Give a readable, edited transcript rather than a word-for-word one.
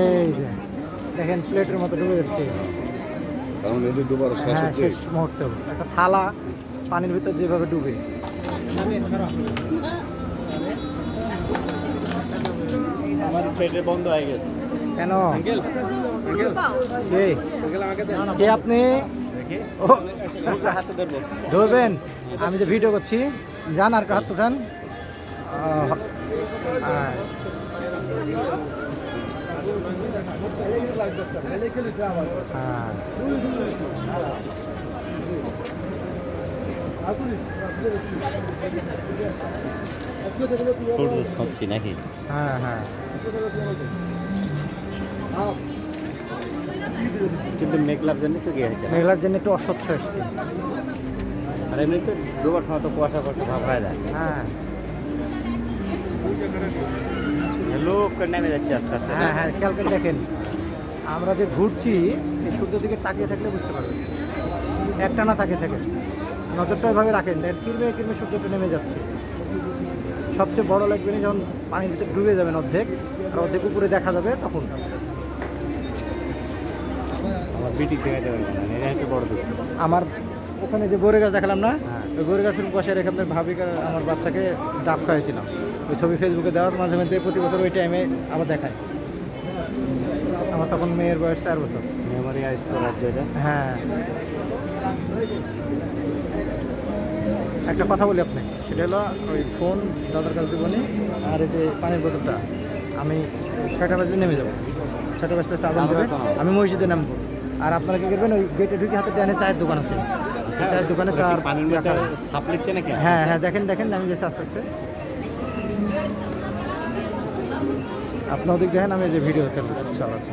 এই যে দেখেন প্লেটের মতো ডুবে যাচ্ছে। হ্যাঁ, শেষ মুহূর্তে একটা থালা পানির ভিতর যেভাবে ডুবে। আমার পেটে বন্ধ হয়ে গেছে কেন? কে আপনি? হাতে ধরবো, ধরবেন? আমি তো ভিডিও করছি, যান আর হাত উঠান। হচ্ছি নাকি? হ্যাঁ হ্যাঁ, কিন্তু মেঘলার জন্য শুকিয়ে হয়েছে, মেঘলার জন্য একটু অস্বচ্ছ এসছি। আর এমনিতে ডোবার সময় তো কুয়াশা কুয়াশা ভাব হয়ে যায়। হ্যাঁ লোক নেমে যাচ্ছে আস্তে আস্তে। হ্যাঁ হ্যাঁ, খেয়াল করে দেখেন, আমরা যে ঘুরছি এই সূর্যের দিকে তাকিয়ে থাকলে বুঝতে পারবেন। একটা না তাকিয়ে থাকেন, নজরটা এভাবে রাখেন, দেখেন কিরমে কিরমে সূর্যটা নেমে যাচ্ছে। সবচেয়ে বড় লাগবে না যখন পানির ভিতরে ডুবে যাবেন অর্ধেক, আর অর্ধেক উপরে দেখা যাবে তখন। আমার বিটি দেখা যাবে না, এটা হচ্ছে বড় দুঃখ। আমার ওখানে যে বড়ি গাছ দেখালাম না, হ্যাঁ। ওই বড়ি গাছের বসে রেখে আপনার ভাবিকে আমার বাচ্চাকে ডাব খাইয়েছিলাম। ওই ছবি ফেসবুকে দেওয়া মাঝে মধ্যে প্রতি বছর ওই টাইমে আবার দেখায়। আমার তখন মেয়ের বয়স 4 বছর। মেমোরি আইস করার জন্য। হ্যাঁ, একটা কথা বলি আপনি, সেটা হলো ওই ফোন দাদার কাছে দেবনি, আর এই যে পানির বোতলটা আমি 6টা বাজে নেমে যাবো। 6টা বাজতে আদান দেবে, আমি মসজিদে নামবো। আর আপনারা কি করবেন, ওই গেটে ঢুকে হাতে টেনে চায়ের দোকান আছে, চায়ের দোকানে চা আর পানির মধ্যে সাপ লিখছে নাকি? হ্যাঁ হ্যাঁ, দেখেন দেখেন আমি যাচ্ছি আস্তে আস্তে। আপনার ওদিক দেখেন, আমি যে ভিডিও চালাচ্ছি।